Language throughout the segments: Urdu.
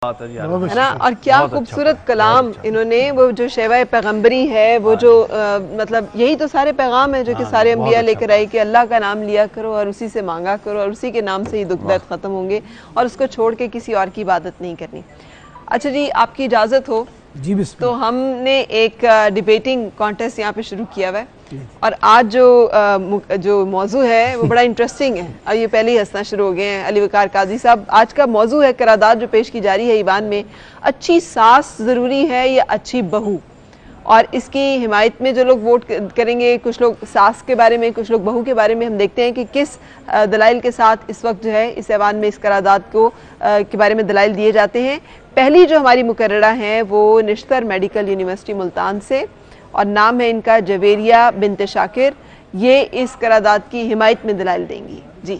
ہے نا. اور کیا خوبصورت کلام انہوں نے, وہ جو شیوہ پیغمبری ہے, وہ جو مطلب یہی تو سارے پیغام ہیں جو کہ سارے انبیاء لے کر آئے کہ اللہ کا نام لیا کرو اور اسی سے مانگا کرو اور اسی کے نام سے ہی دکھ درد ختم ہوں گے اور اس کو چھوڑ کے کسی اور کی عبادت نہیں کرنی. اچھا جی, آپ کی اجازت ہو تو ہم نے ایک ڈیبیٹنگ کانٹیسٹ یہاں پہ شروع کیا ہوا ہے اور آج جو موضوع ہے وہ بڑا انٹرسٹنگ ہے اور یہ پہلے ہی ہنسنا شروع ہو گئے ہیں. علی وقار قاضی صاحب, آج کا موضوع ہے قرارداد جو پیش کی جا رہی ہے ایوان میں, اچھی ساس ضروری ہے یا اچھی بہو, اور اس کی حمایت میں جو لوگ ووٹ کریں گے, کچھ لوگ ساس کے بارے میں, کچھ لوگ بہو کے بارے میں. ہم دیکھتے ہیں کہ کس دلائل کے ساتھ اس وقت جو ہے اس ایوان میں اس قرارداد کے بارے میں دلائل دیے جاتے ہیں. پہلی جو ہماری مقررہ ہیں وہ نشتر میڈیکل یونیورسٹی ملتان سے, اور نام ہے ان کا جویریہ بنت شاکر. یہ اس قرارداد کی حمایت میں دلائل دیں گی. جی.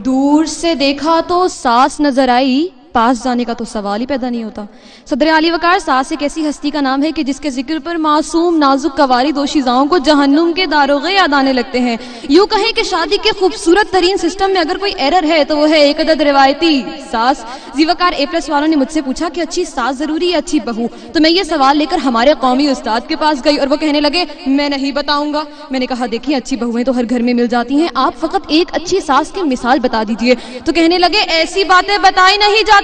دور سے دیکھا تو ساس نظر آئی, پاس جانے کا تو سوال ہی پیدا نہیں ہوتا. صدر علی وقار, ساس ایک ایسی ہستی کا نام ہے کہ جس کے ذکر پر معصوم نازک قواری دوشیزاؤں کو جہنم کے داروغے یاد آنے لگتے ہیں. یوں کہیں کہ شادی کے خوبصورت ترین سسٹم میں اگر کوئی ایرر ہے تو وہ ہے ایک عدد روایتی ساس. زی وقار A+ والوں نے مجھ سے پوچھا کہ اچھی ساس ضروری ہے اچھی بہو, تو میں یہ سوال لے کر ہمارے قومی استاد کے پاس گئی اور وہ کہنے لگے میں نہیں بتاؤں گا. میں نے کہا دیکھیں اچھی بہویں تو ہر گھر میں مل جاتی ہیں, آپ فقط ایک اچھی ساس کی مثال بتا دیجئے. تو کہنے لگے ایسی باتیں بتائی نہیں جاتی,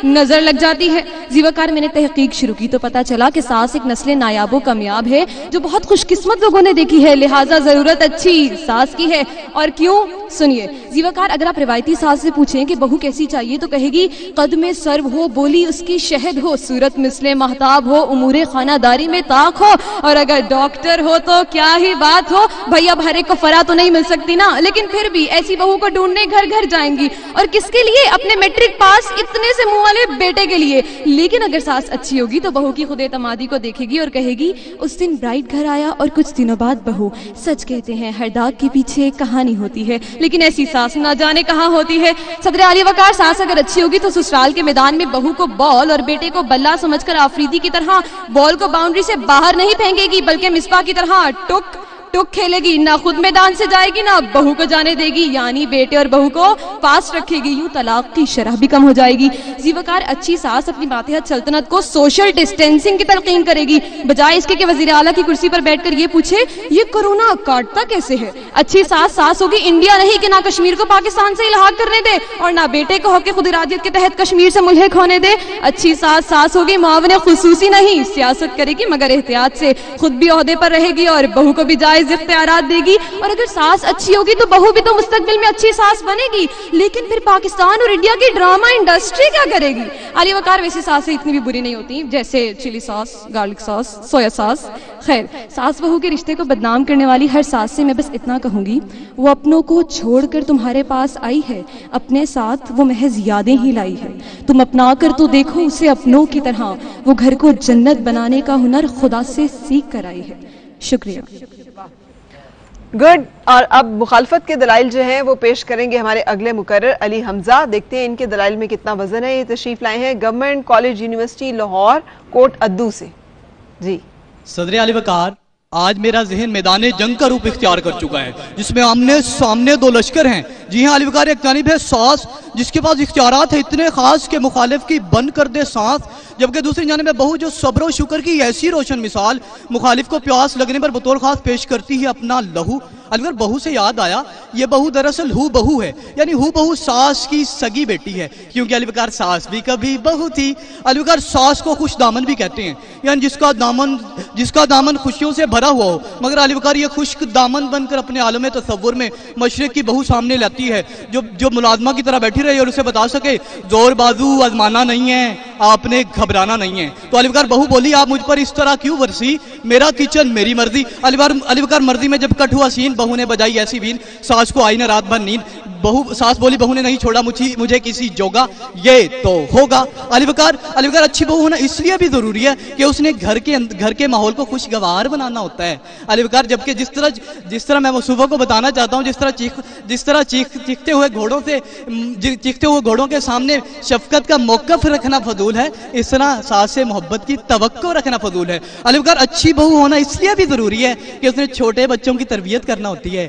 نظر لگ جاتی ہے. زی وقار, میں نے تحقیق شروع کی تو پتا چلا کہ ساس ایک نسل نایاب و کامیاب ہے جو بہت خوش قسمت لوگوں نے دیکھی ہے, لہٰذا ضرورت اچھی ساس کی ہے. اور کیوں, سنیے. زی وقار, اگر آپ روایتی ساس سے پوچھیں کہ بہو کیسی چاہیے تو کہے گی قد میں سرو ہو, بولی اس کی شہد ہو, صورت مثل مہتاب ہو, امور خانہ داری میں طاق ہو, اور اگر ڈاکٹر ہو تو کیا ہی بات ہو. بھائی اب ہر ایک کو فرا تو نہیں مل سکتی نا, لیکن پھر بھی ایسی بہو کو ڈھونڈنے گھر گھر جائیں گی. اور کس کے لیے, اپنے میٹرک پاس اتنے سے منہ والے بیٹے کے لیے. لیکن اگر ساس اچھی ہوگی تو بہو کی خود اعتمادی کو دیکھے گی اور کہے گی اس دن برائڈ گھر آیا اور کچھ دنوں بعد بہو. سچ کہتے ہیں ہر داغ کے پیچھے ایک کہانی ہوتی ہے, لیکن ایسی ساس نہ جانے کہاں ہوتی ہے. صدر علی وقار, ساس اگر اچھی ہوگی تو سسرال کے میدان میں بہو کو بال اور بیٹے کو بلہ سمجھ کر آفریدی کی طرح بال کو باؤنڈری سے باہر نہیں پھینکے گی, بلکہ مصباح کی طرح ٹک ٹک کھیلے گی. نہ خود میدان سے جائے گی نہ بہو کو جانے دے گی, یعنی بیٹے اور بہو کو پاس رکھے گی. یوں طلاق کی شرح بھی کم ہو جائے گی. زی وقار, اچھی ساس اپنی ماتحت سلطنت کو سوشل ڈسٹینسنگ کی تلقین کرے گی, بجائے اس کے کہ وزیر اعلیٰ کی کرسی پر بیٹھ کر یہ پوچھے یہ کرونا کاٹتا کیسے ہے. اچھی ساس ہوگی انڈیا نہیں کہ نہ کشمیر کو پاکستان سے الحاق کرنے دے اور نہ بیٹے کو حق خود ارادیت کے تحت کشمیر سے ملحق ہونے دے. اچھی ساس ہوگی معاون خصوصی نہیں, سیاست کرے گی مگر احتیاط سے, خود بھی عہدے پر رہے گی اور بہو کو بھی جائز اختیارات دے گی. اور اگر ساس اچھی ہوگی تو بہو بھی تو مستقبل میں اچھی ساس بنے گی, لیکن پھر پاکستان اور انڈیا کی ڈرامہ انڈسٹری کیا کرے گی. علی وقار, ویسے ساسیں اتنی بھی بری نہیں ہوتی جیسے چلی ساس, گارلک ساس, سویا ساس. خیر, ساس بہو کے رشتے کو بدنام کرنے والی ہر ساس سے میں بس اتنا کہوں گی, وہ اپنوں کو چھوڑ کر تمہارے پاس آئی ہے, اپنے ساتھ وہ محض یادیں ہی لائی ہے. تم اپنا کر تو دیکھو اسے اپنوں کی طرح, وہ گھر کو جنت بنانے کا ہنر خدا سے سیکھ کر آئی ہے. شکریہ. گڈ. اور اب مخالفت کے دلائل جو ہیں وہ پیش کریں گے ہمارے اگلے مقرر علی حمزہ. دیکھتے ہیں ان کے دلائل میں کتنا وزن ہے. یہ تشریف لائے ہیں گورنمنٹ کالج یونیورسٹی لاہور کوٹ ادو سے. جی. صدر علی وقار, آج میرا ذہن میدان جنگ کا روپ اختیار کر چکا ہے جس میں آمنے سامنے دو لشکر ہیں. جی ہاں علی وقار, ایک جانب ہے ساس جس کے پاس اختیارات ہیں اتنے خاص کہ مخالف کی بند کر دے سانس, جبکہ دوسری جانب ہے بہو جو صبر و شکر کی ایسی روشن مثال, مخالف کو پیاس لگنے پر بطور خاص پیش کرتی ہے اپنا لہو. علی وقار, بہو سے یاد آیا, یہ بہو دراصل ہو بہو ہے, یعنی ہو بہو ساس کی سگی بیٹی ہے, کیونکہ علی وقار ساس بھی کبھی بہو تھی. علی وقار, ساس کو خوش دامن بھی کہتے ہیں, یعنی جس کا دامن خوشیوں سے بھرا ہوا ہو, مگر علی وقار یہ خشک دامن بن کر اپنے عالم تصور میں مشرق کی بہو سامنے لاتی ہے جو ملازمہ کی طرح بیٹھی رہے اور اسے بتا سکے زور بازو آزمانا نہیں ہے, آپ نے گھبرانا نہیں ہے. تو علی وقار بہو بولی آپ مجھ پر اس طرح کیوں ورسی, میرا کچن میری مرضی. علی وقار مرضی میں جب کٹ ہوا سین, بہو نے بجائی ایسی بین, ساس کو آئی نہ رات بھر نیند. ساس بولی بہو نے نہیں چھوڑا مجھے کسی جوگا, یہ تو ہوگا. علی وقار اچھی بہو ہونا اس لیے بھی ضروری ہے کہ اس نے گھر کے ماحول کو خوشگوار بنانا ہوتا ہے. علی وقار, جبکہ جس طرح میں مصوبہ کو بتانا چاہتا ہوں, جس طرح چیختے ہوئے گھوڑوں کے سامنے شفقت کا موقف رکھنا فضول ہے, اس طرح ساس سے محبت کی توقع رکھنا فضول ہے. علی وقار, اچھی بہو ہونا اس لیے بھی ضروری ہے کہ اس نے چھوٹے بچوں کی تربیت کرنا ہوتی ہے,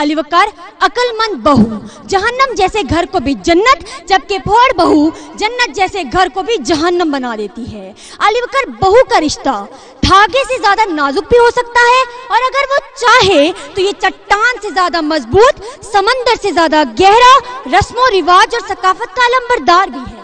علی وقار عقل مند بہو جہنم جیسے گھر کو بھی جنت، جبکہ پھوڑ بہو جنت جیسے گھر کو بھی جہنم بنا دیتی ہے۔ علی وقار بہو کا رشتہ دھاگے سے زیادہ نازک بھی ہو سکتا ہے، اور اگر وہ چاہے تو یہ چٹان سے زیادہ مضبوط، سمندر سے زیادہ گہرا، رسم و رواج اور ثقافت کا علمبردار بھی ہے۔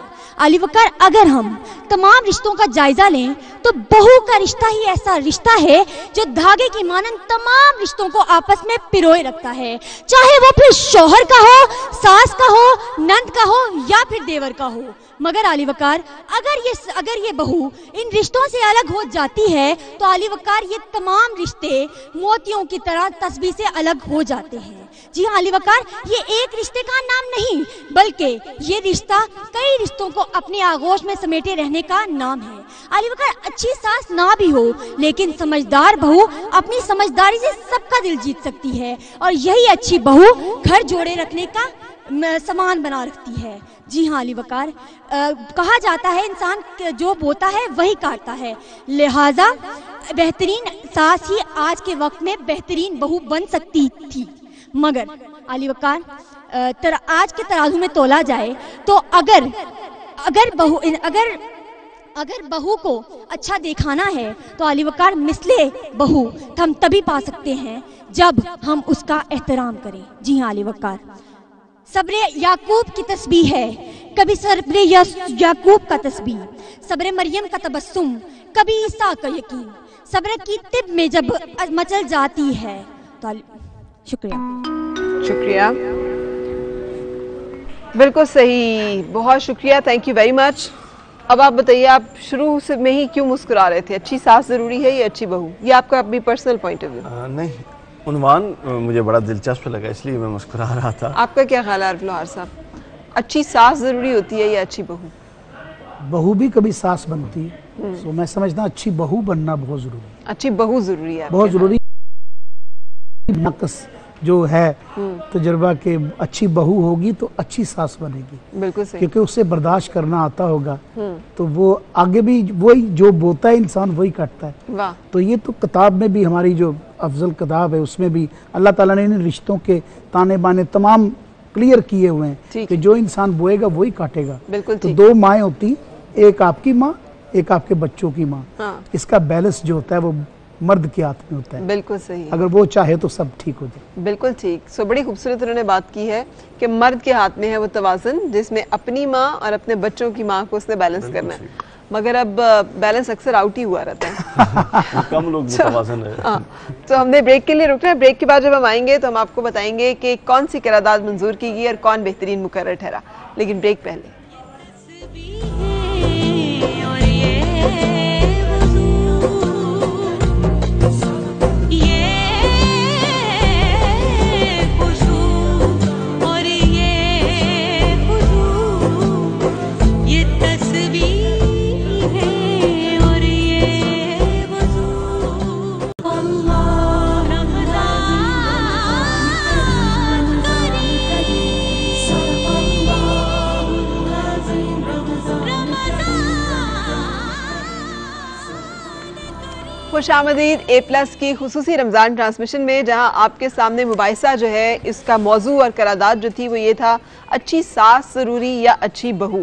علی وقار اگر ہم تمام رشتوں کا جائزہ لیں تو بہو کا رشتہ ہی ایسا رشتہ ہے جو دھاگے کی مانند تمام رشتوں کو آپس میں پروئے رکھتا ہے، چاہے وہ پھر شوہر کا ہو، ساس کا ہو، نند کا ہو یا پھر دیور کا ہو۔ مگر علی وقار اگر یہ بہو ان رشتوں سے الگ ہو جاتی ہے تو علی وقار یہ تمام رشتے موتیوں کی طرح تسبیح سے الگ ہو جاتے ہیں۔ جی ہاں علی وقار، یہ ایک رشتے کا نام نہیں بلکہ یہ رشتہ کئی رشتوں کو اپنے آغوش میں سمیٹے رہنے کا نام ہے۔ علی وقار اچھی ساس نہ بھی ہو لیکن سمجھدار بہو اپنی سمجھداری سے سب کا دل جیت سکتی ہے، اور یہی اچھی بہو گھر جوڑے رکھنے کا سامان بنا رکھتی ہے۔ جی ہاں علی وقار، کہا جاتا ہے انسان جو بوتا ہے وہی کاٹتا ہے، لہٰذا بہترین ساس ہی آج کے وقت میں بہترین بہو بن سکتی تھی۔ مگر علی وقار آج کے ترازو میں تولا جائے تو اگر بہو کو اچھا دکھانا ہے تو علی وقار مثلے بہو ہم تبھی پا سکتے ہیں جب ہم اس کا احترام کریں۔ جی ہاں علی وقار، صبر یعقوب کی تسبیح ہے، کبھی صبر یعقوب کا تسبیح، صبر مریم کا تبسم، کبھی عیسیٰ کا یقین، صبر کی طب میں جب مچل جاتی ہے تو شکریہ، بالکل صحیح، بہت شکریہ، تھینک یو ویری مچ۔ اب آپ بتائیے، آپ شروع سے میں ہی کیوں مسکرا رہے تھے؟ اچھی ساس ضروری ہے یا اچھی بہو؟ یہ آپ کا اپنی پرسنل پوائنٹ آف ویو؟ نہیں، عنوان مجھے بڑا دلچسپ لگا اس لیے میں مسکرا رہا تھا۔ آپ کا کیا خیال ہے عارف لوہار صاحب؟ اچھی ساس ضروری ہوتی ہے یا اچھی بہو؟ بہو بھی کبھی ساس بنتی ہے، تو میں سمجھتا ہوں اچھی بہو بننا بہت ضروری ہے۔ اچھی بہو ضروری ہے، بہت ضروری نقص جو ہے تجربہ کہ اچھی بہو ہوگی تو اچھی ساس بنے گی، بالکل صحیح، کیونکہ اسے برداشت کرنا آتا ہوگا تو وہ آگے بھی وہی جو بوتا ہے انسان وہی کاٹتا ہے۔ واہ، تو یہ تو کتاب میں بھی ہماری جو افضل کتاب ہے اس میں بھی اللہ تعالیٰ نے ان رشتوں کے تانے بانے تمام کلیئر کیے ہوئے ہیں کہ جو انسان بوئے گا وہی کاٹے گا۔ بالکل تو دو مائیں ہوتی، ایک آپ کی ماں ایک آپ کے بچوں کی ماں، اس کا بیلنس جو ہوتا ہے وہ مرد کے ہاتھ میں ہوتا ہے، بالکل صحیح، اگر وہ چاہے تو سب ٹھیک ہو جائے۔ بالکل ٹھیک۔ سو بڑی خوبصورت انہوں نے بات کی ہے کہ مرد کے ہاتھ میں ہے وہ توازن جس میں اپنی ماں اور اپنے بچوں کی ماں کو اس نے بیلنس کرنا ہے، مگر اب بیلنس اکثر آؤٹ ہی ہوا رہتا ہے، کم لوگ متوازن ہے۔ تو ہم نے بریک کے لیے رکنا ہے، بریک کے بعد جب ہم آئیں گے تو ہم آپ کو بتائیں گے کہ کون سی قرارداد منظور کی گئی اور کون بہترین مقرر ٹھہرا، لیکن بریک پہلے۔ خوش آمدید اے پلس کی خصوصی رمضان ٹرانسمیشن میں، جہاں آپ کے سامنے مباحثہ جو ہے اس کا موضوع اور قرارداد جو تھی وہ یہ تھا، اچھی ساس ضروری یا اچھی بہو۔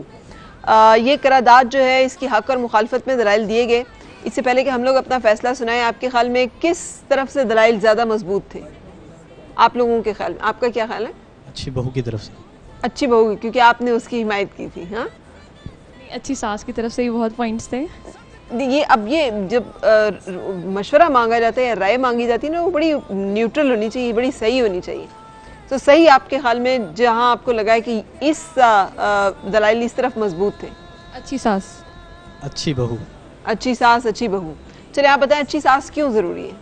یہ قرارداد جو ہے اس کی حق اور مخالفت میں دلائل دیے گئے۔ اس سے پہلے کہ ہم لوگ اپنا فیصلہ سنائیں، آپ کے خیال میں کس طرف سے دلائل زیادہ مضبوط تھے؟ آپ لوگوں کے خیال میں آپ کا کیا خیال ہے؟ اچھی بہو کی طرف سے۔ اچھی بہو، کیونکہ آپ نے اس کی حمایت کی تھی۔ ہاں، اچھی ساس کی طرف سے بھی بہت پوائنٹس تھے۔ یہ جب مشورہ مانگا جاتا ہے یا رائے مانگی جاتی ہے نا، وہ بڑی نیوٹرل ہونی چاہیے، بڑی صحیح ہونی چاہیے۔ تو صحیح آپ کے خیال میں جہاں آپ کو لگا ہے کہ اس دلائل اس طرف مضبوط تھے؟ اچھی ساس، اچھی بہو، اچھی ساس، اچھی بہو۔ چلے آپ بتائیں اچھی ساس کیوں ضروری ہے؟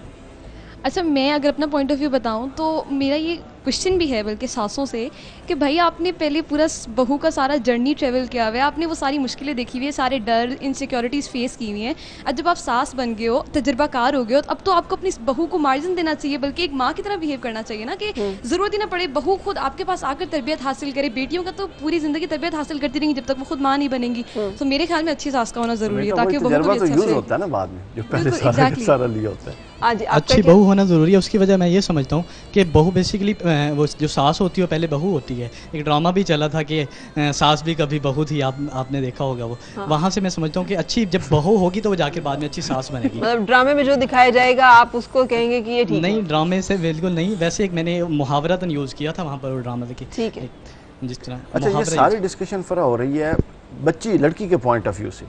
اچھا، میں اگر اپنا پوائنٹ آف ویو بتاؤں تو میرا یہ کوشچن بھی ہے بلکہ ساسوں سے کہ بھائی آپ نے پہلے پورا بہو کا سارا جرنی ٹریول کیا ہوا ہے، آپ نے وہ ساری مشکلیں دیکھی ہوئی ہے، سارے ڈر انسیکیورٹیز فیس کی ہوئی ہیں۔ اب جب آپ ساس بن گئے ہو، تجربہ کار ہو گئے ہو، اب تو آپ کو اپنی بہو کو مارجن دینا چاہیے، بلکہ ایک ماں کی طرح بیہیو کرنا چاہیے نا، کہ ضرورت ہی نہ پڑے بہو خود آپ کے پاس آ کر تربیت حاصل کرے۔ بیٹیوں کا تو پوری زندگی تربیت حاصل کرتی رہیں گی جب تک وہ خود ماں نہیں بنیں گی۔ تو میرے خیال میں اچھی ساس کا ہونا ضروری ہے تاکہ بہو کو بھی اچھا ہوتا ہے نا بعد میں جو پہلے سارا لیا ہوتا ہے۔ اچھی بہو ہونا ضروری ہے۔ اس کی وجہ میں یہ سمجھتا ہوں کہ بہو بیسیکلی وہ جو ساس ہوتی ہے وہ پہلے بہو ہوتی ہے. ایک ڈرامہ بھی چلا تھا کہ ساس بھی کبھی بہو تھی, آپ نے دیکھا ہوگا وہ. وہاں سے میں سمجھتا ہوں کہ اچھی جب بہو ہوگی تو وہ جا کے بعد میں اچھی ساس بنے گی. مطلب ڈرامے میں جو دکھایا جائے گا آپ اس کو کہیں گے کہ یہ ٹھیک ہے؟ نہیں, ڈرامے سے بالکل نہیں. ویسے ایک میں نے محاورتاً یوز کیا تھا وہاں پر وہ ڈرامہ دیکھی. ٹھیک ہے. جس طرح اچھا, یہ ساری ڈسکشن فرا ہو رہی ہے بچی لڑکی کے پوائنٹ آف ویو سے.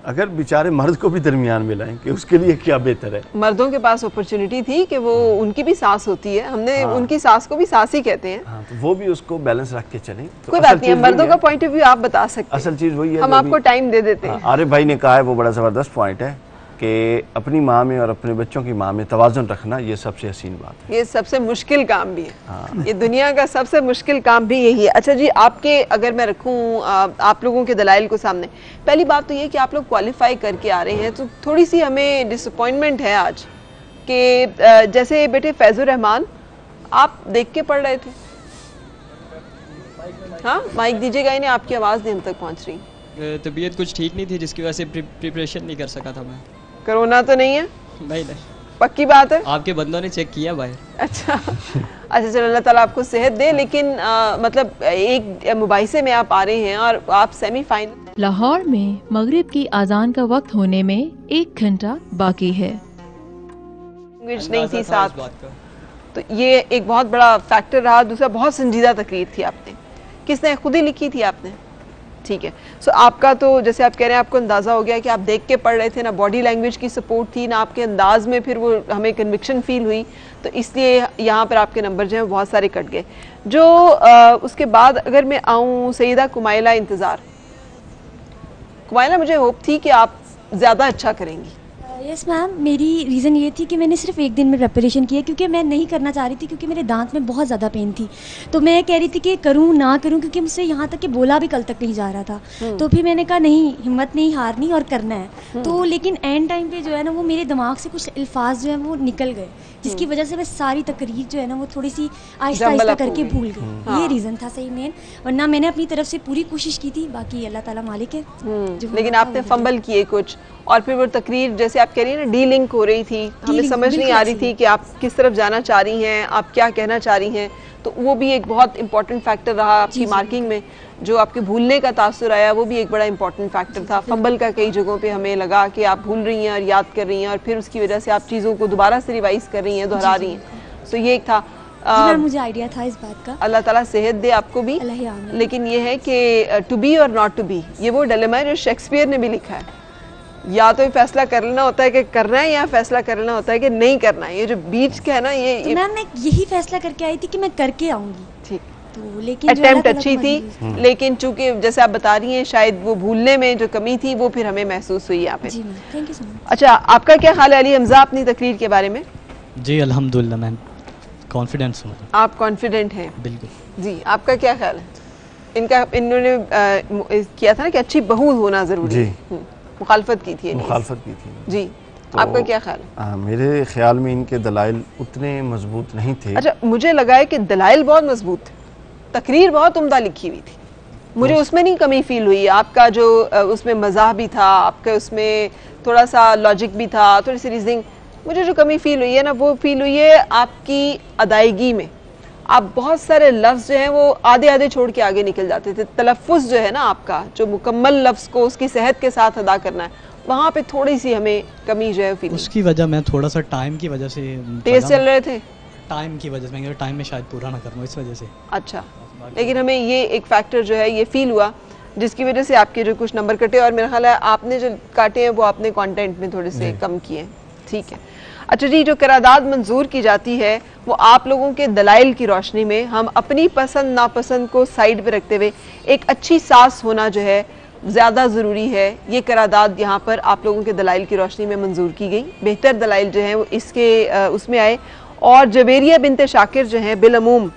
اگر بیچارے مرد کو بھی درمیان میں لائیں کہ اس کے لیے کیا بہتر ہے. مردوں کے پاس اپرچونٹی تھی کہ وہ ان کی بھی ساس ہوتی ہے, ہم نے ان کی ساس کو بھی ساس ہی کہتے ہیں, تو وہ بھی اس کو بیلنس رکھ کے چلیں. کوئی بات نہیں ہے, مردوں کا پوائنٹ آف ویو آپ بتا سکتے ہیں. اصل چیز وہی ہے, ہم آپ کو ٹائم دے دیتے ہیں. عارف بھائی نے کہا ہے وہ بڑا زبردست پوائنٹ ہے کہ اپنی ماں میں اور اپنے بچوں کی ماں میں توازن رکھنا, یہ سب سے حسین بات ہے. یہ سب سے مشکل کام بھی ہے, یہ دنیا کا سب سے مشکل کام بھی یہی ہے. اچھا جی, آپ کے اگر میں رکھوں آپ لوگوں کے دلائل کو سامنے, پہلی بات تو یہ کہ آپ لوگ کوالیفائی کر کے آ رہے ہیں, تو تھوڑی سی ہمیں ڈس اپوائنٹمنٹ ہے آج کہ جیسے بیٹے فیض الرحمان آپ دیکھ کے پڑھ رہے تھے. ہاں مائک دیجیے گا انہیں, آپ کی آواز نہیں ہم تک پہنچ رہی. طبیعت کچھ ٹھیک نہیں تھی جس کی وجہ سے پریپریشن نہیں کر سکا تھا میں. کرونا تو نہیں ہے؟ نہیں, پکی بات ہے. آپ کے بندوں نے چیک کیا باہر. اچھا چلو اللہ تعالیٰ آپ کو صحت دے. لیکن مطلب ایک مباحثے میں آپ آ رہے ہیں اور آپ سیمی فائنل. لاہور میں مغرب کی اذان کا وقت ہونے میں 1 گھنٹہ باقی ہے. نہیں تھی ساتھ, تو یہ ایک بہت بڑا فیکٹر رہا. دوسرا, بہت سنجیدہ تقریر تھی آپ نے. کس نے, خود ہی لکھی تھی آپ نے؟ ٹھیک ہے. سو آپ کا تو جیسے آپ کہہ رہے ہیں آپ کو اندازہ ہو گیا کہ آپ دیکھ کے پڑھ رہے تھے, نہ باڈی لینگویج کی سپورٹ تھی, نہ آپ کے انداز میں پھر وہ ہمیں کنوکشن فیل ہوئی, تو اس لیے یہاں پر آپ کے نمبر جو ہیں بہت سارے کٹ گئے. جو اس کے بعد اگر میں آؤں سیدہ کمائلہ انتظار, کمائلہ مجھے ہوپ تھی کہ آپ زیادہ اچھا کریں گی. یس میم, میری ریزن یہ تھی کہ میں نے صرف 1 دن میں پریپریشن کی ہے, کیونکہ میں نہیں کرنا چاہ رہی تھی, کیونکہ میرے دانت میں بہت زیادہ پین تھی. تو میں کہہ رہی تھی کہ کروں نہ کروں, کیونکہ مجھ سے یہاں تک کہ بولا بھی کل تک نہیں جا رہا تھا. تو پھر میں نے کہا نہیں, ہمت نہیں ہارنی اور کرنا ہے. تو لیکن اینڈ ٹائم پہ جو ہے نا وہ میرے دماغ سے کچھ الفاظ جو ہیں وہ نکل گئے, جس کی وجہ سے میں ساری تقریر جو ہے نا وہ تھوڑی سی آہستہ آہستہ کر کے بھول گئی. یہ ریزن تھا صحیح مین, ورنہ میں نے اپنی طرف سے پوری کوشش کی تھی. باقی اللہ تعالیٰ مالک ہے. لیکن آپ نے فمبل کیے کچھ, اور پھر وہ تقریر جیسے آپ کہہ رہی ہیں نا ڈی لنک ہو رہی تھی, ہمیں سمجھ نہیں آ رہی تھی کہ آپ کس طرف جانا چاہ رہی ہیں, آپ کیا کہنا چاہ رہی ہیں. تو وہ بھی ایک بہت امپورٹنٹ فیکٹر رہا آپ کی مارکنگ میں. جو آپ کے بھولنے کا تاثر آیا وہ بھی ایک بڑا امپورٹنٹ فیکٹر تھا. فمبل کا کئی جگہوں پہ ہمیں لگا کہ آپ بھول رہی ہیں اور یاد کر رہی ہیں, اور پھر اس کی وجہ سے آپ چیزوں کو دوبارہ سے ریوائز کر رہی ہیں, دہرا رہی ہیں. تو یہ ایک تھا. مجھے آئیڈیا تھا اس بات کا. اللہ تعالیٰ صحت دے آپ کو بھی. لیکن یہ ہے کہ ٹو بی اور ناٹ ٹو بی, یہ وہ ڈیلیما ہے جو شیکسپیئر نے بھی لکھا ہے. یا تو فیصلہ کر لینا ہوتا ہے کہ کرنا ہے, یا فیصلہ کر لینا ہوتا ہے کہ نہیں کرنا ہے. یہ جو بیچ کا ہے نا, یہ میم میں یہی فیصلہ کر کے آئی تھی کہ میں کر کے آؤں گی. ٹھیک, تو لیکن اٹیمپٹ اچھی تھی, لیکن چونکہ جیسے آپ بتا رہی ہیں شاید وہ بھولنے میں جو کمی تھی وہ پھر ہمیں محسوس ہوئی یہاں پہ. جی میم, تھینک یو سو مچ. اچھا, آپ کا کیا خیال ہے علی حمزہ اپنی تقریر کے بارے میں؟ جی الحمدللہ میم, کانفیڈنس ہوں. آپ کانفیڈنٹ ہیں؟ بالکل. جی, آپ کا کیا خیال ہے؟ انہوں نے کیا تھا نا کہ اچھی بہو ہونا ضروری ہے, مخالفت کی تھی. جی, آپ کا کیا خیال ہے؟ میرے خیال میں ان کے دلائل اتنے مضبوط نہیں تھے. اچھا, مجھے لگا ہے کہ دلائل بہت مضبوط تھے, تقریر بہت عمدہ لکھی ہوئی تھی, مجھے اس میں نہیں کمی فیل ہوئی. آپ کا جو اس میں مزاح بھی تھا, آپ کا اس میں تھوڑا سا لاجک بھی تھا, تھوڑی سی ریزنگ. مجھے جو کمی فیل ہوئی ہے نا وہ فیل ہوئی ہے آپ کی ادائیگی میں. آپ بہت سارے لفظ جو ہیں وہ آدھے آدھے چھوڑ کے آگے نکل جاتے تھے. تلفظ جو ہے نا آپ کا, جو مکمل لفظ کو اس کی صحت کے ساتھ ادا کرنا ہے, وہاں پہ تھوڑی سی ہمیں کمی جو ہے فیل. اس کی وجہ میں تھوڑا سا ٹائم کی وجہ سے تیز چل رہے تھے, ٹائم کی وجہ سے میں ٹائم میں شاید پورا نہ کروں اس وجہ سے. اچھا, لیکن ہمیں یہ ایک فیکٹر جو ہے یہ فیل ہوا جس کی وجہ سے آپ کے جو کچھ نمبر کٹے, اور میرا خیال ہے آپ نے جو کاٹے ہیں وہ آپ نے کانٹینٹ میں تھوڑے سے کم کیے. ٹھیک ہے. اچھا جی, جو قرارداد منظور کی جاتی ہے وہ آپ لوگوں کے دلائل کی روشنی میں ہم اپنی پسند ناپسند کو سائیڈ پہ رکھتے ہوئے ایک اچھی ساس ہونا جو ہے زیادہ ضروری ہے. یہ قرارداد یہاں پر آپ لوگوں کے دلائل کی روشنی میں منظور کی گئی. بہتر دلائل جو ہیں وہ اس میں آئے, اور جویریہ بنت شاکر جو ہیں بالعموم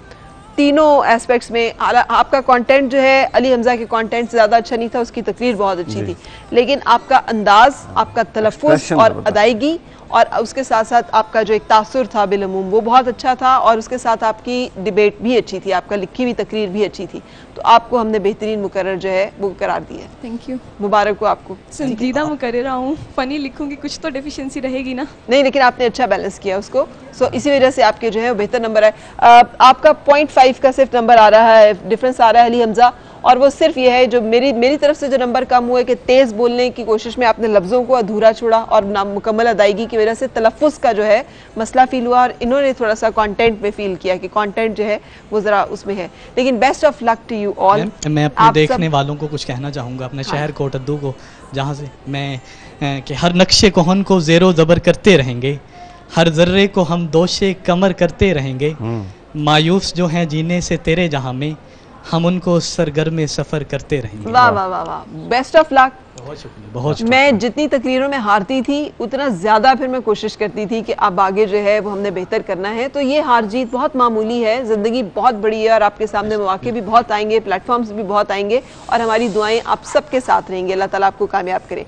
تینوں ایسپیکٹس میں. آپ کا کانٹینٹ جو ہے علی حمزہ کے کانٹینٹ سے زیادہ اچھا نہیں تھا, اس کی تقریر بہت اچھی تھی, لیکن آپ کا انداز, آپ کا تلفظ اور ادائیگی اور اس کے ساتھ ساتھ آپ کا جو ایک تاثر تھا بالعموم وہ بہت اچھا تھا، اور اس کے ساتھ آپ کی ڈیبیٹ بھی اچھی تھی، آپ کا لکھی ہوئی تقریر بھی اچھی تھی، تو آپ کو ہم نے بہترین مقرر جو ہے وہ قرار دیا ہے. Thank you. مبارک ہو آپ کو. سنجیدہ مقررہ ہوں، فنی لکھوں گی کچھ تو ڈیفیشنسی رہے گی نا. نہیں لیکن آپ نے اچھا بیلنس کیا اس کو، سو اسی وجہ سے آپ کے جو ہے بہتر نمبر ہے. آپ کا 0.5 کا صرف نمبر آ رہا ہے، ڈفرنس آ رہا ہے علی حمزہ، اور وہ صرف یہ ہے جو میری طرف سے جو نمبر کم ہوئے کہ تیز بولنے کی کوشش میں آپ نے لفظوں کو ادھورا چھوڑا، اور مکمل ادائیگی کی وجہ سے تلفظ کا جو ہے مسئلہ فیل ہوا، اور انہوں نے تھوڑا سا کانٹینٹ میں فیل کیا کہ کانٹینٹ جو ہے وہ ذرا اس میں ہے. لیکن best of luck to you all. میں اپنے دیکھنے والوں کو کچھ کہنا چاہوں گا، اپنے شہر کوٹ ادو کو، جہاں سے میں کہ ہر نقش کہن کو زیر و زبر کرتے رہیں گے، ہر ذرے کو ہم دوش کمر کرتے رہیں گے، مایوس جو ہیں جینے سے تیرے جہاں میں، ہم ان کو سرگرم سفر کرتے رہیں گے. واہ واہ واہ واہ، بیسٹ آف لک. بہت شکریہ. بہت میں جتنی تقریروں میں ہارتی تھی اتنا زیادہ پھر میں کوشش کرتی تھی کہ اب آگے جو ہے وہ ہم نے بہتر کرنا ہے. تو یہ ہار جیت بہت معمولی ہے، زندگی بہت بڑی ہے، اور آپ کے سامنے مواقع بھی بہت آئیں گے، پلیٹ فارمز بھی بہت آئیں گے، اور ہماری دعائیں آپ سب کے ساتھ رہیں گے. اللہ تعالیٰ آپ کو کامیاب کرے.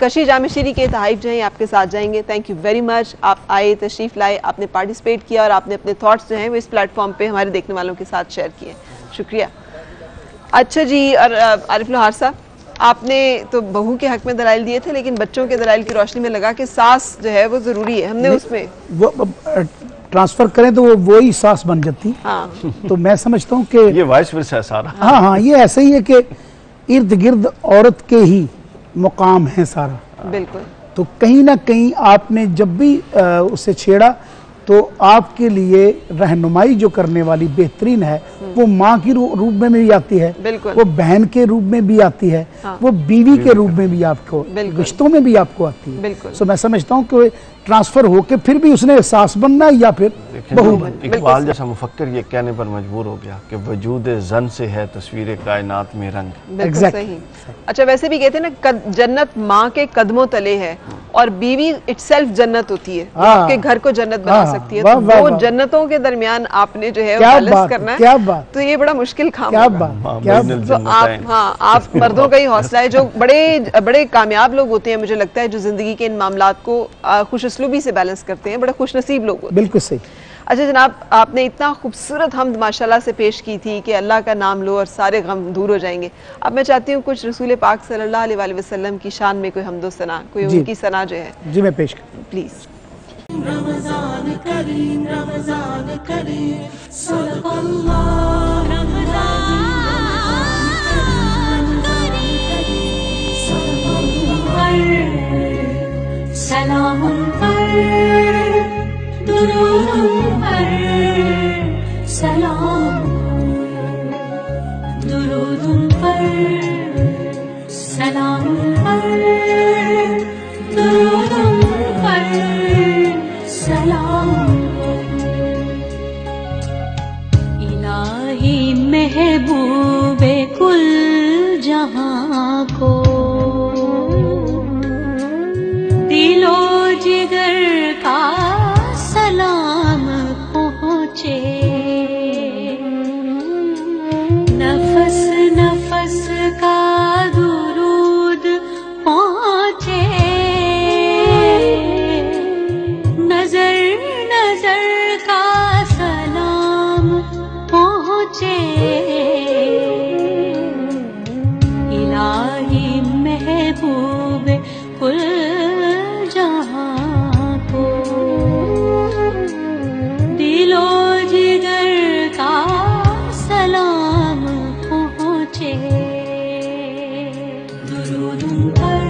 کشی جامع شیری کے تحائف جو ہیں آپ کے ساتھ جائیں گے. Thank you very much. آپ آئے، تشریف لائے، آپ نے پارٹیسپیٹ کیا، اور آپ نے اپنے تھاٹس جو ہیں وہ اس پلیٹ فارم پہ ہمارے دیکھنے والوں کے ساتھ شیئر کیے. شکریہ. اچھا جی، عارف لوہار صاحب، آپ نے تو بہو کے حق میں دلائل دیے تھے، لیکن بچوں کے دلائل کی روشنی میں لگا کہ ساس جو ہے وہ ضروری ہے. ہم نے اس میں وہ ٹرانسفر کریں تو وہ وہی ساس بن جاتی. تو میں سمجھتا ہوں کہ یہ وائس ورسا ہے سارا. ہاں یہ ایسا ہی ہے کہ ارد گرد عورت کے ہی مقام ہے سارا. بالکل. تو کہیں نہ کہیں آپ نے جب بھی اسے چھیڑا تو آپ کے لیے رہنمائی جو کرنے والی بہترین ہے، وہ ماں کی روپ میں بھی آتی ہے، وہ بہن کے روپ میں بھی آتی ہے، وہ بیوی کے روپ میں بھی آپ کو، رشتوں میں بھی آپ کو آتی ہے. سو میں سمجھتا ہوں کہ ٹرانسفر ہو کے پھر بھی اس نے ساس بننا یا پھر بہو بننا. اقبال جیسا مفکر یہ کہنے پر مجبور ہو گیا کہ وجود زن سے ہے تصویر کائنات میں رنگ. بالکل صحیح. اچھا ویسے بھی کہتے ہیں نا جنت ماں کے قدموں تلے ہے، اور بیوی اٹ سیلف جنت ہوتی ہے، آپ کے گھر کو جنت بنا سکتی ہے. تو وہ جنتوں کے درمیان آپ نے جو ہے بیلنس کرنا ہے، تو یہ بڑا مشکل کام ہے. آپ مردوں کا ہی حوصلہ ہے. جو بڑے کامیاب لوگ ہوتے ہیں مجھے لگتا ہے جو زندگی کے ان معاملات کو خوش اسلوبی سے بیلنس کرتے ہیں، بڑے خوش نصیب لوگ ہوتے ہیں. بالکل صحیح. اچھا جناب، آپ نے اتنا خوبصورت حمد ماشاءاللہ سے پیش کی تھی کہ اللہ کا نام لو اور سارے غم دور ہو جائیں گے. اب میں چاہتی ہوں کچھ رسول پاک صلی اللہ علیہ وآلہ وسلم کی شان میں کوئی حمد و ثنا، کوئی ان کی ثنا جو ہے. جی میں پیش کروں پلیز. رمضان کریم رمضان کریم صدق اللہ رمضان سلام پر درود پر سلام درود پر سلام پر درود پر سلام. الہی محبوب کل جہاں کو دل و جگر کا سلام پہنچے، نفس نفس کا درود پہنچے، نظر نظر کا سلام پہنچے. الہی محبوب کل جہاں کو دل و جگر کا سلام پہنچے، درود پر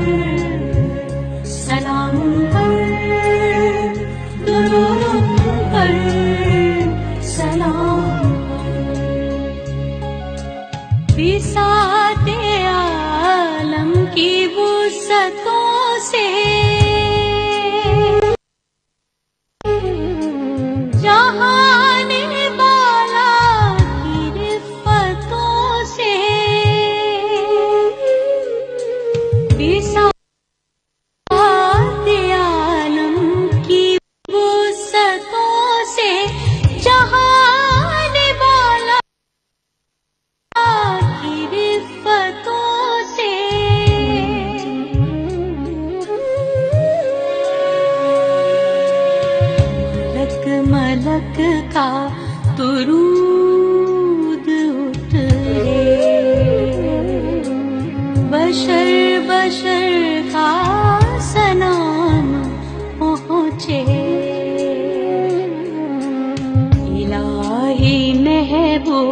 سلام پر درود پر سلام. بساط عالم کی وسعتوں سے جہان بالا کی رفتوں سے، بساط عالم کی وسعتوں سے جہان بالا کی رفتوں سے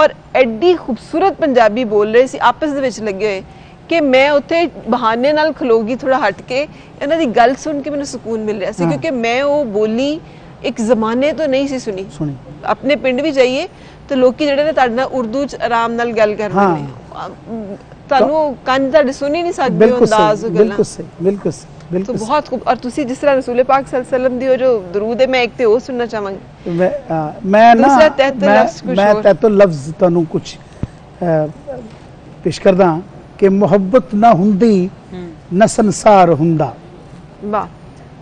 اور ایڈی خوبصورت پنجابی بول رہے سی آپس دے وچ لگے ہوئے کہ میں اتنے بہانے نال کھلو گی تھوڑا ہٹ کے انہاں دی گل سن کے مینوں سکون مل رہا سی کیونکہ میں وہ بولی ایک زمانے تو نہیں سی سنی اپنے پنڈ بھی جائیے تو لوکی جڑے نے تہاڈے نال اردو چ آرام نال گل کردے نے تانوں کان تہاڈے سن ہی نہیں سکدے انداز گلاں بالکل صحیح بالکل صحیح تو بہت خوب اور تسی جس طرح رسول پاک صلی اللہ علیہ وسلم دی جو درود ہے میں ایک تے وہ سننا چاہواں گی میں تحت لفظ تانوں کچھ پیش کردا کہ محبت نہ ہوندی نہ ਸੰਸਾਰ ਹੁੰਦਾ ਵਾਹ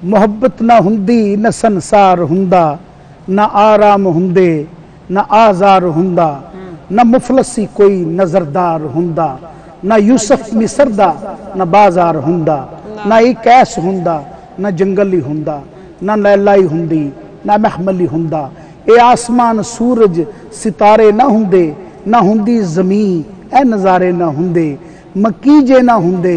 محبت نہ ہوندی نہ ਸੰਸਾਰ ਹੁੰਦਾ نہ آرام ہوندے نہ آزار ਹੁੰਦਾ نہ مفلسی کوئی نظردار ਹੁੰਦਾ نہ یوسف مصر دا نہ بازار ਹੁੰਦਾ نہ ایک ایس ਹੁੰਦਾ نہ جنگلی ਹੁੰਦਾ نہ لیلائی ہوندی نہ محملی ਹੁੰਦਾ اے آسمان سورج ستارے نہ ہوندے نہ ہوندی زمین اے نظارے نہ ہوندے مکیجے نہ ہوندے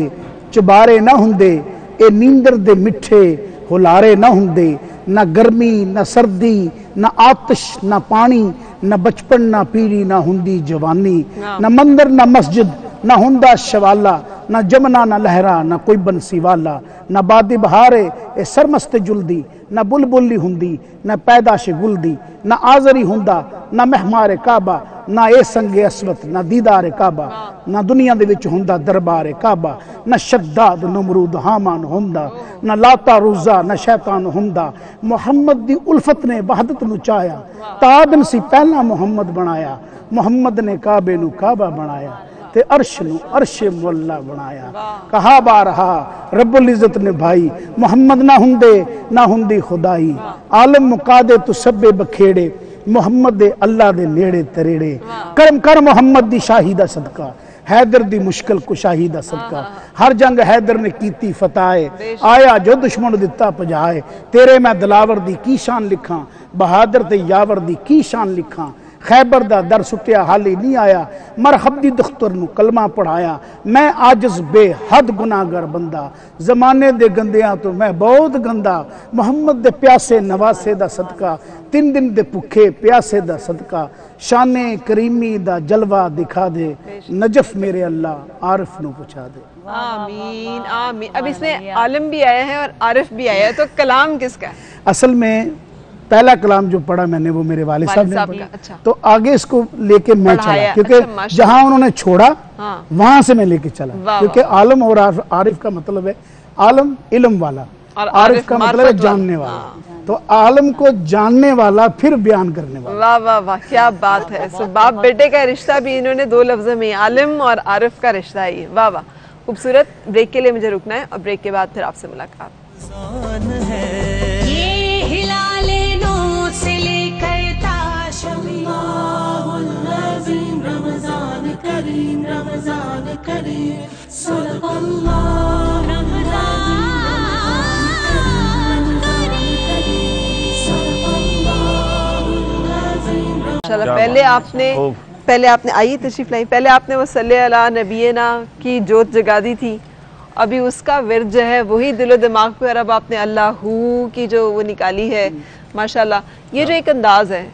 چبارے نہ ہوندے اے نیندر دے مٹھے ہلارے نہ ہوندے نہ گرمی نہ سردی نہ آتش نہ پانی نہ بچپن نہ پیری نہ ہوندی جوانی نہ مندر نہ مسجد نہ ہوندا شوالا نہ جمنا نہ لہرا نہ کوئی بنسی والا نہ بادی بہارے اے سرمست جلدی نہ بلبلی ہوندی نہ پیداش گل دی نہ آزری ہوندا نہ مہمار کعبہ نہ اے سنگ اسود نہ دیدار کعبہ نہ دنیا دے وچ ہوندا دربار کعبہ نہ شداد نمرود حامان ہوندا نہ لاتا روزہ نہ شیطان ہوندا محمد دی الفت نے وحدت نو چایا تا آدم سی پہلا محمد بنایا محمد نے کعبے نو کعبہ بنایا تے عرش نو عرش مولا بنایا کہا بارہا رب العزت نے بھائی محمد نہ ہوندے نہ ہوندی خدائی عالم مقادے تو سبے بکھیڑے محمد دے اللہ دے نیڑے تریڑے کرم کر محمد دی شاہی دا صدقہ حیدر دی مشکل کشاہی دا صدقہ ہر جنگ حیدر نے کیتی فتائے آیا جو دشمن دتا پجائے تیرے میں دلاور دی کی شان لکھاں بہادر تے یاور دی کی شان لکھاں خیبر دا در سٹیا حالی نہیں آیا مرحب دی دختر نو کلمہ پڑھایا میں عاجز بے حد گناہگر بندہ زمانے دے گندیاں تو میں بہت گندا محمد دے پیاسے نواسے دا صدقہ 3 دن دے پکھے پیاسے دا صدقہ شان کریمی دا جلوہ دکھا دے نجف میرے اللہ عارف نو پچھا دے آمین آمین اب اس میں عالم بھی آیا ہے اور عارف بھی آیا ہے تو کلام کس کا ہے اصل میں پہلا کلام جو پڑھا میں نے وہ میرے والد صاحب نے پڑھا تو آگے اس کو لے کے میں چلا کیونکہ جہاں انہوں نے چھوڑا وہاں سے میں لے کے چلا کیونکہ عالم اور عارف کا مطلب ہے عالم علم والا عارف کا مطلب ہے جاننے والا تو عالم کو جاننے والا پھر بیان کرنے والا واہ واہ واہ کیا بات ہے سو باپ بیٹے کا رشتہ بھی انہوں نے 2 لفظوں میں عالم اور عارف کا رشتہ ہی واہ واہ خوبصورت بریک کے لیے مجھے رکنا ہے اور بریک کے بعد پھر آپ سے ملاقات سے لے کر تاش رمضان کریم رمضان کریم صدق اللہ رمضان پہلے آپ نے آئیے تشریف لائی پہلے آپ نے وہ صلی اللہ نبینا کی جوت جگا دی تھی ابھی اس کا ورد جو ہے وہی دل و دماغ پہ اور اب آپ نے اللہ کی جو وہ نکالی ہے ماشاءاللہ یہ جو ایک انداز ہے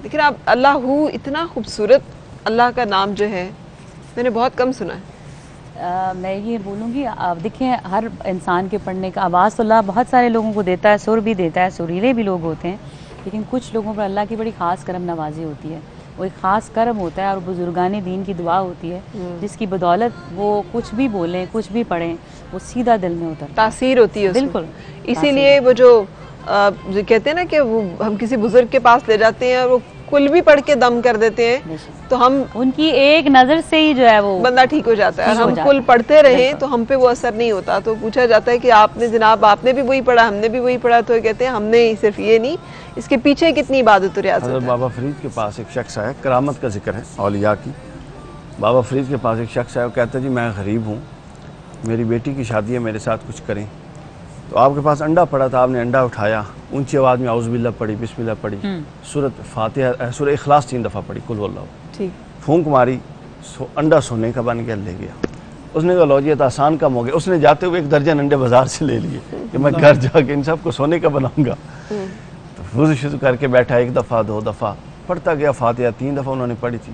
لیکن اب اللہ اتنا خوبصورت اللہ کا نام جو ہے میں نے بہت کم سنا ہے میں یہ بولوں گی آپ دیکھیں ہر انسان کے پڑھنے کا آواز تو اللہ بہت سارے لوگوں کو دیتا ہے سر بھی دیتا ہے سریلے بھی لوگ ہوتے ہیں لیکن کچھ لوگوں پر اللہ کی بڑی خاص کرم نوازی ہوتی ہے وہ ایک خاص کرم ہوتا ہے اور بزرگان دین کی دعا ہوتی ہے جس کی بدولت وہ کچھ بھی بولیں کچھ بھی پڑھیں وہ سیدھا دل میں اترتا ہے تاثیر ہوتی ہے بالکل اسی لیے وہ جو کہتے ہیں نا کہ وہ ہم کسی بزرگ کے پاس لے جاتے ہیں اور وہ کل بھی پڑھ کے دم کر دیتے ہیں تو ہم ان کی ایک نظر سے ہی جو ہے وہ بندہ ٹھیک ہو جاتا ہے ہم کل پڑھتے رہیں تو ہم پہ وہ اثر نہیں ہوتا تو پوچھا جاتا ہے کہ آپ نے جناب آپ نے بھی وہی پڑھا ہم نے بھی وہی پڑھا تو کہتے ہیں ہم نے صرف یہ نہیں اس کے پیچھے کتنی عبادت و ریاضت ہے. حضرت بابا فرید کے پاس ایک شخص آیا کرامت کا ذکر ہے اولیاء کی بابا فرید کے پاس ایک شخص آیا وہ کہتا ہے جی میں غریب ہوں میری بیٹی کی شادی ہے میرے ساتھ کچھ کریں تو آپ کے پاس انڈا پڑا تھا آپ نے انڈا اٹھایا اونچی آواز میں اعوذ باللہ پڑھی بسم اللہ پڑھی سورۃ فاتحہ سورہ اخلاص 3 دفعہ پڑھی قل واللہ پھونک ماری انڈا سونے کا بن گیا لے گیا اس نے کہا لو جی یہ تو آسان کام ہو گیا اس نے جاتے ہوئے 1 درجن انڈے بازار سے لے لیے کہ میں گھر جا کے ان سب کو سونے کا بناؤں گا تو وضو شروع کر کے بیٹھا 1 دفعہ 2 دفعہ پڑھتا گیا فاتحہ 3 دفعہ انہوں نے پڑھی تھی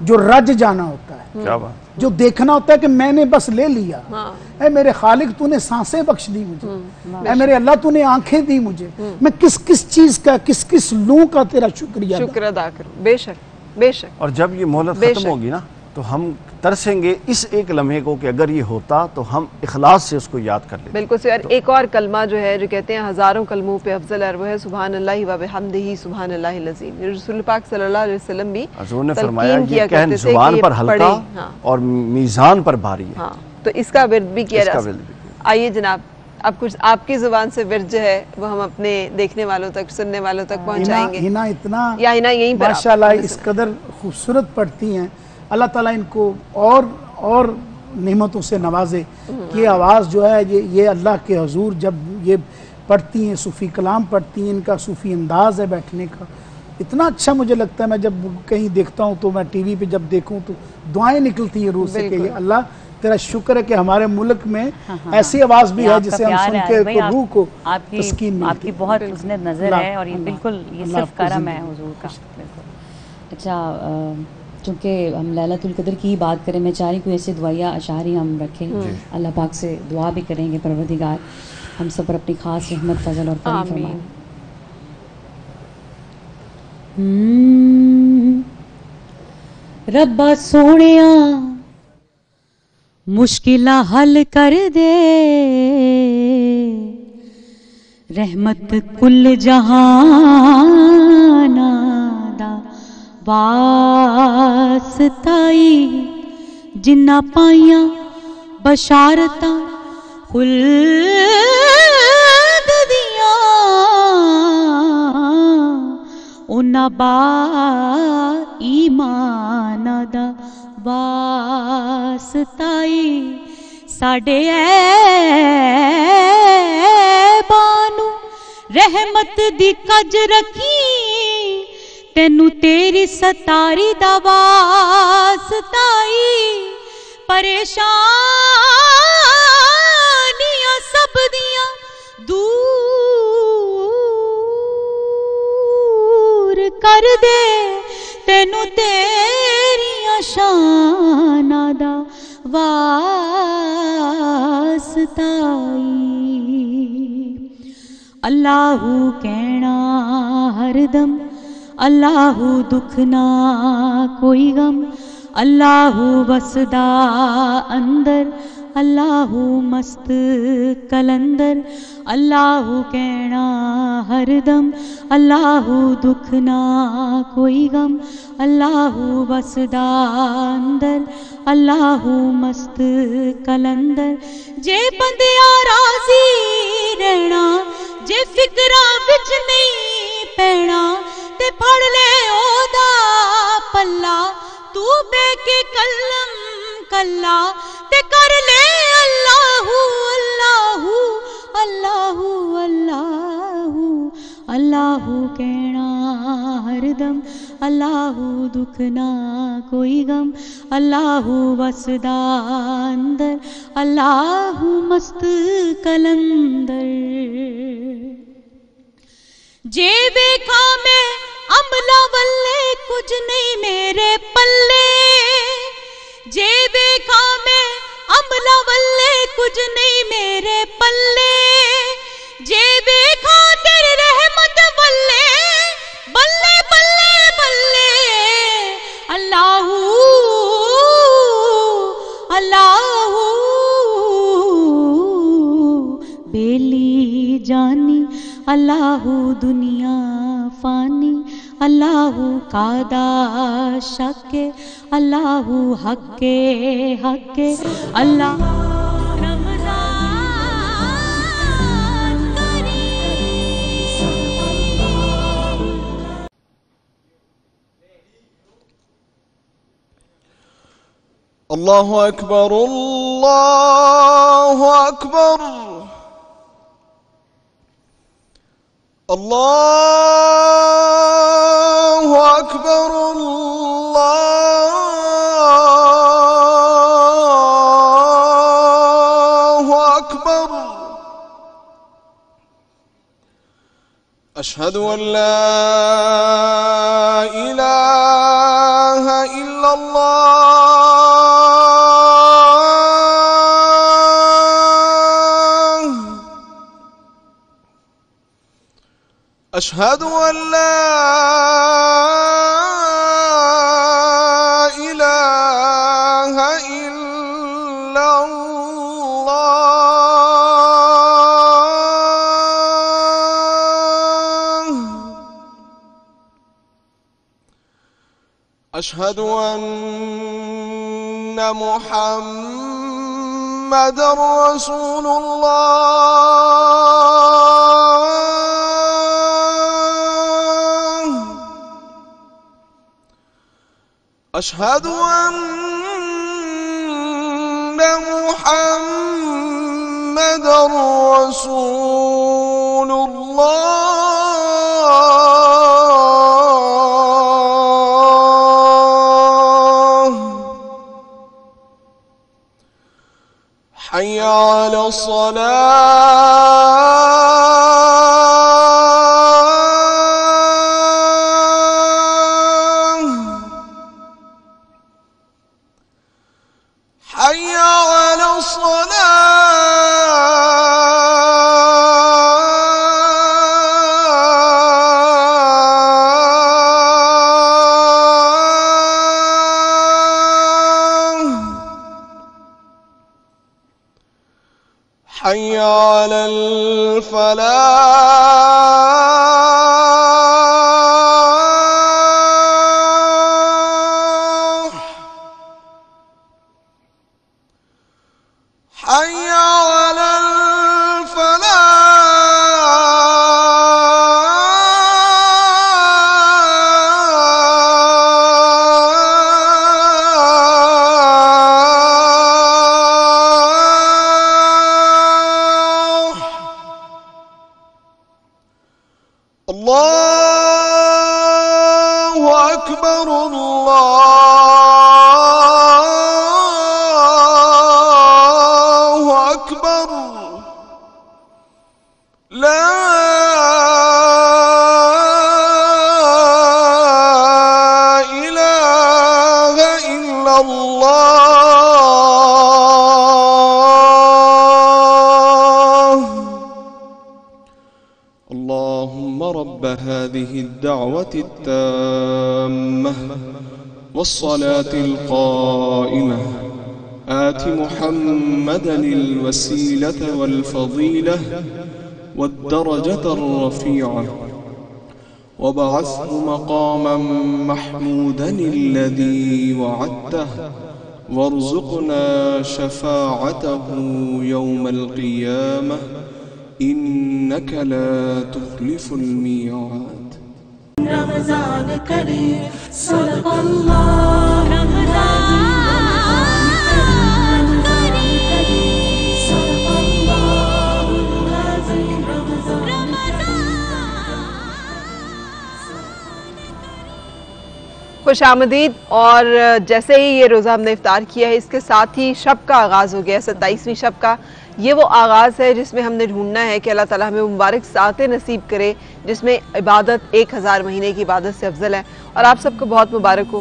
جو رج جانا ہوتا ہے، کیا بات، جو دیکھنا ہوتا ہے کہ میں نے بس لے لیا، اے میرے خالق تو نے سانسیں بخش دی مجھے، اے میرے اللہ تو نے آنکھیں دی مجھے، میں کس کس چیز کا کس لوں کا تیرا شکر ادا کروں. بے شک بے شک. اور جب یہ مہلت ختم ہوگی نا تو ہم ترسیں گے اس ایک لمحے کو کہ اگر یہ ہوتا تو ہم اخلاص سے اس کو یاد کر لیتے. بالکل سے. اور ایک اور کلمہ جو ہے جو کہتے ہیں ہزاروں کلموں پہ افضل ہے، وہ ہے سبحان اللہ و بحمدہ سبحان اللہ العظیم. رسول پاک صلی اللہ علیہ وسلم بھی حضور نے فرمایا یہ کہن زبان پر ہلکا اور میزان پر بھاری ہے. ہاں تو اس کا ورد بھی کیا جا سکتا. آئیے جناب اب کچھ آپ کی زبان سے ورد جو ہے وہ ہم اپنے دیکھنے والوں تک سننے والوں تک پہنچائیں گے. ہنا اتنا یا ہنا یہیں پر ماشاءاللہ اس قدر خوبصورت پڑھتی ہیں، اللہ تعالیٰ ان کو اور نعمتوں سے نوازے کہ یہ آواز جو ہے یہ اللہ کے حضور جب یہ پڑھتی ہیں، صوفی کلام پڑھتی ہیں، ان کا صوفی انداز ہے بیٹھنے کا، اتنا اچھا مجھے لگتا ہے. میں جب کہیں دیکھتا ہوں تو میں ٹی وی پہ جب دیکھوں تو دعائیں نکلتی ہیں روح سے کہ یہ اللہ تیرا شکر ہے کہ ہمارے ملک میں ایسی آواز بھی ہے جسے ہم سن کے روح کو تسکین ملتی ہے. آپ کی بہت حسن نظر ہے اور یہ بالکل یہ صرف کرم ہے حضور کا. اچھا چونکہ ہم لیلۃ القدر کی بات کریں، میں چاہ رہی کوئی ایسے دعائیہ اشعار ہی ہم رکھیں، اللہ پاک سے دعا بھی کریں گے پروردگار ہم سب پر اپنی خاص رحمت فضل اور کرم فرمائے. ربا سونیا مشکلہ حل کر دے، رحمت کل جہان دا واسطائی، جنہ پائیاں بشارتاں خلد دیاں، انہاں با ایمان دا واسطائی، ساڈے ایبانو رحمت دی کج رکھی، تینو تیری ستاری دا واسطائی، پریشانیاں سب دیاں دور کر دے، تینو تیریاں شاناں دا واسطائی. اللہ کہنا ہر دم، اللہ دکھ نہ کوئی غم، اللہ وسدا اندر، اللہ مست کلندر، اللہ کہنا ہر دم، اللہ دکھ نہ کوئی غم، اللہ وسدا اندر، اللہ مست کلندر. جے بندیا راضی رہنا، جے فکراں وچ نہیں پینا، تے پڑھ لے او دا پلا، تو بے کے کلم کلا، تے کر لے اللہ اللہ اللہ اللہ اللہ کہنا ہر دم، اللہ دکھ نہ کوئی غم، اللہ وسدا اندر، اللہ مست کلندر. جے ویکھا میں عملہ ولے کچھ نہیں میرے پلے، جے ویکھا میں عملہ ولے کچھ نہیں میرے پلے، جے ویکھا تیری رحمت ولے بلے بلے بلے، اللہ اللہ بیلی جانی، اللہ دنیا فانی، اللہ قادہ شک، اللہ حق حق، اللہ رمضان کریم. اللہ اکبر اللہ اکبر اللہ اکبر اللہ اکبر. اشہد ان لا الہ الا اللہ أشهد أن لا إله إلا الله أشهد أن محمد رسول الله أشهد أن محمد رسول الله حي على الصلاة حي على الصلاة حي على الفلاح حي على الفلاح الله أكبر الله أكبر لا إله إلا الله اللهم رب هذه الدعوة التامة والصلاة القائمة آت محمدا الوسيلة والفضيلة والدرجة الرفيعة وبعثه مقاما محمودا الذي وعدته وارزقنا شفاعته يوم القيامة إنك لا تخلف الميعاد رمضان كريم صدق الله رمضان كريم صدق الله العظيم رمضان خوش آمدید. اور جیسے ہی یہ روزہ ہم نے افطار کیا ہے، اس کے ساتھ ہی شب کا آغاز ہو گیا، 27ویں شب کا. یہ وہ آغاز ہے جس میں ہم نے ڈھونڈنا ہے کہ اللہ تعالیٰ ہمیں مبارک ساعتیں نصیب کرے جس میں عبادت 1000 مہینے کی عبادت سے افضل ہے. اور آپ سب کو بہت مبارک ہو.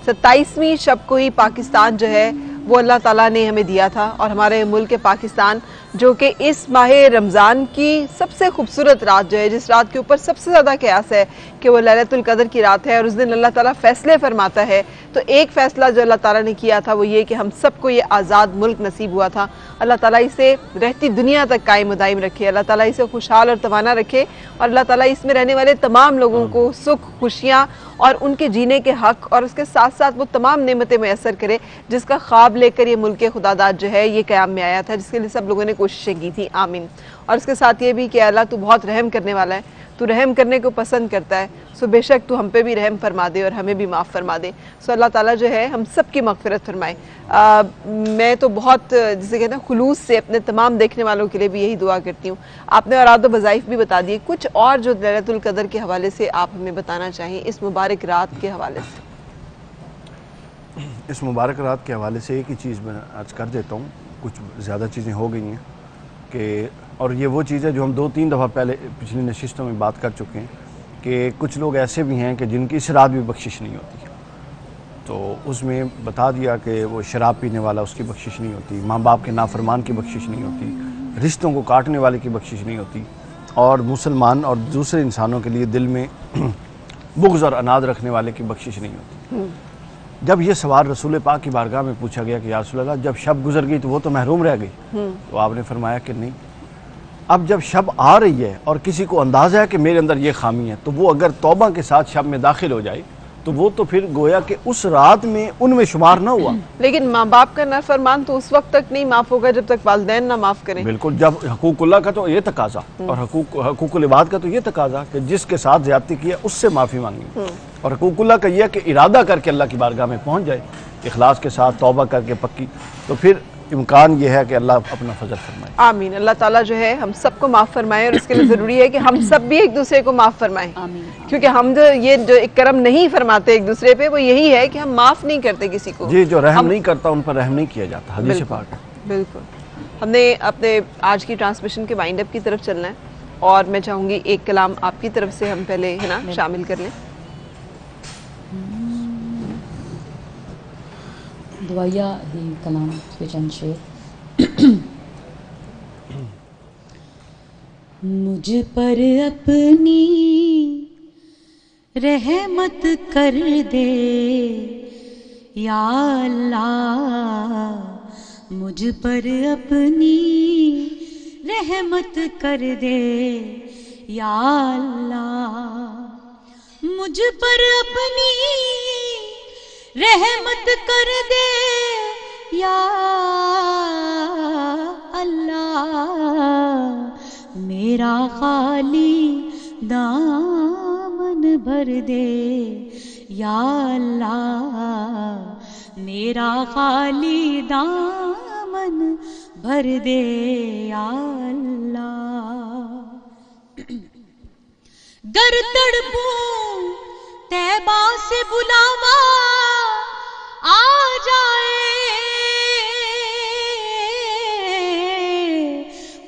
27ویں شب کو ہی پاکستان جو ہے وہ اللہ تعالیٰ نے ہمیں دیا تھا، اور ہمارے ملک پاکستان جو کہ اس ماہ رمضان کی سب سے خوبصورت رات جو ہے، جس رات کے اوپر سب سے زیادہ قیاس ہے کہ وہ لیلۃ القدر کی رات ہے، اور اس دن اللہ تعالیٰ فیصلے فرماتا ہے. تو ایک فیصلہ جو اللہ تعالیٰ نے کیا تھا وہ یہ کہ ہم سب کو یہ آزاد ملک نصیب ہوا تھا. اللہ تعالیٰ اسے رہتی دنیا تک قائم و دائم رکھے، اللہ تعالیٰ اسے خوشحال اور توانا رکھے، اور اللہ تعالیٰ اس میں رہنے والے تمام لوگوں کو سکھ، خوشیاں اور ان کے جینے کے حق، اور اس کے ساتھ ساتھ وہ تمام نعمتیں میسر کرے جس کا خواب لے کر یہ ملک خدا داد جو ہے یہ قیام میں آیا تھا، جس کے لیے سب لوگوں نے کوششیں کی تھی. آمین. اور اس کے ساتھ یہ بھی کہ اللہ تو بہت رحم کرنے والا ہے، تو رحم کرنے کو پسند کرتا ہے، سو بے شک تو ہم پہ بھی رحم فرما دے اور ہمیں بھی معاف فرما دے. سو اللہ تعالیٰ جو ہے ہم سب کی مغفرت فرمائے. میں تو بہت جسے کہتے ہیں خلوص سے اپنے تمام دیکھنے والوں کے لیے بھی یہی دعا کرتی ہوں. آپ نے اوراد و وظائف بھی بتا دیے، کچھ اور جو لیلۃ القدر کے حوالے سے آپ ہمیں بتانا چاہیں اس مبارک رات کے حوالے سے؟ اس مبارک رات کے حوالے سے ایک ہی چیز میں عرض کر دیتا ہوں. کچھ زیادہ چیزیں ہو گئی ہیں کہ، اور یہ وہ چیز ہے جو ہم 2-3 دفعہ پہلے پچھلی نشستوں میں بات کر چکے ہیں کہ کچھ لوگ ایسے بھی ہیں کہ جن کی اس رات بھی بخشش نہیں ہوتی. تو اس میں بتا دیا کہ وہ شراب پینے والا اس کی بخشش نہیں ہوتی، ماں باپ کے نافرمان کی بخشش نہیں ہوتی، رشتوں کو کاٹنے والے کی بخشش نہیں ہوتی، اور مسلمان اور دوسرے انسانوں کے لیے دل میں بغض اور اناد رکھنے والے کی بخشش نہیں ہوتی. جب یہ سوال رسول پاک کی بارگاہ میں پوچھا گیا کہ یا رسول اللہ جب شب گزر گئی تو وہ تو محروم رہ گئی، تو آپ نے فرمایا کہ نہیں، اب جب شب آ رہی ہے اور کسی کو اندازہ ہے کہ میرے اندر یہ خامی ہے، تو وہ اگر توبہ کے ساتھ شب میں داخل ہو جائے تو وہ تو پھر گویا کہ اس رات میں ان میں شمار نہ ہوا. لیکن ماں باپ کا نافرمان تو اس وقت تک نہیں معاف ہوگا جب تک والدین نہ معاف کریں. بالکل، جب حقوق اللہ کا تو یہ تقاضا اور حقوق العباد کا تو یہ تقاضا کہ جس کے ساتھ زیادتی کی ہے اس سے معافی مانگی، اور حقوق اللہ کا یہ ہے کہ ارادہ کر کے اللہ کی بارگاہ میں پہنچ جائے اخلاص کے ساتھ، توبہ کر کے پکی، تو پھر امکان یہ ہے کہ اللہ اپنا فضل فرمائے. آمین. اللہ تعالیٰ جو ہے ہم سب کو معاف فرمائے، اور اس کے لیے ضروری ہے کہ ہم سب بھی ایک دوسرے کو معاف فرمائیں، کیونکہ ہم جو ایک کرم نہیں فرماتے ایک دوسرے پہ وہ یہی ہے کہ ہم معاف نہیں کرتے کسی کو. جی، جو رحم نہیں کرتا ان پر رحم نہیں کیا جاتا، حدیث پاک ہے. بالکل. ہم نے اپنے آج کی ٹرانسمیشن کے وائنڈ اپ کی طرف چلنا ہے، اور میں چاہوں گی ایک کلام آپ کی طرف سے ہم پہلے ہے نا شامل کر لیں. دعائیہ ہی کلام کے چند شعر. مجھ پر اپنی رحمت کر دے یا اللہ، مجھ پر اپنی رحمت کر دے یا اللہ، مجھ پر اپنی رحمت کر دے یا اللہ، میرا خالی دامن بھر دے یا اللہ، میرا خالی دامن بھر دے یا اللہ. گر تڑپوں طیبہ سے بلاوا آ جائے،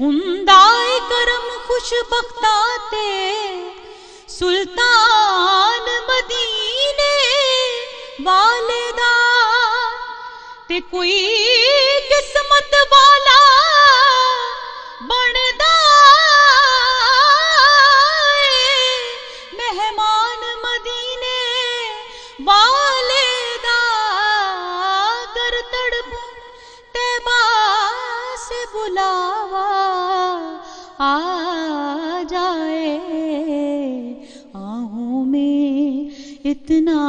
عمدائے کرم خوش بختاتے سلطان مدینے والدہ، تے کوئی قسمت والا بندا مہمان مدینے والدہ، گر تڑپوں طیبہ سے بلاوا آ جائے، آہوں میں اتنا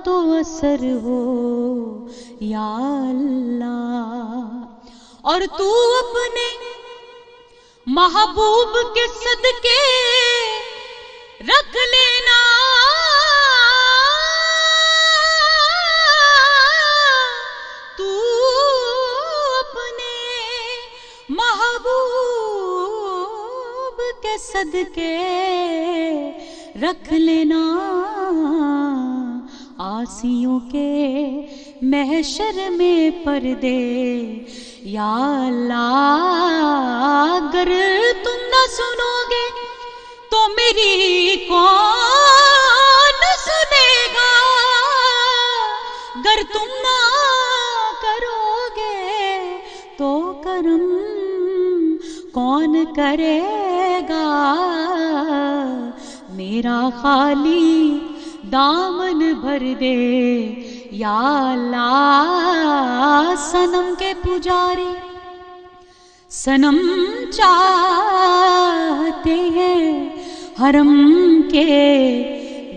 تو اثر ہو یا اللہ، اور تو اپنے محبوب کے صدقے رکھ لینا تو اپنے محبوب کے صدقے رکھ لینا، آسیوں کے محشر میں پردے یا اللہ، اگر تم نہ سنو گے تو میری کون سنے گا، گر تم نہ کرو گے تو کرم کون کرے گا، میرا خالی دامن بھر دے یا اللہ. صنم کے پجاری صنم چاہتے ہیں، حرم کے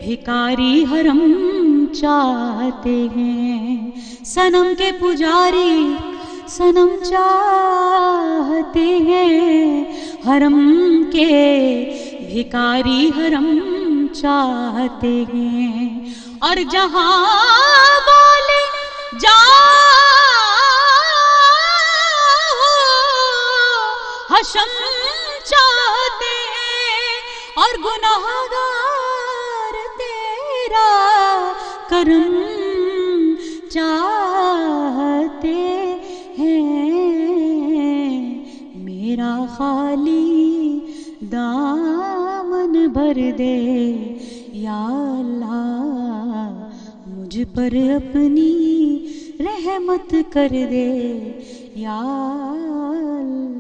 بھکاری حرم چاہتے ہیں، صنم کے پجاری صنم چاہتے ہیں، حرم کے بھکاری حرم چاہتے ہیں، اور جہاں والے حشم چاہتے ہیں، اور گناہگار تیرا کرم چاہتے ہیں، میرا خالی دامن بھر دے یا اللہ، مجھ پر اپنی رحمت کر دے یا اللہ.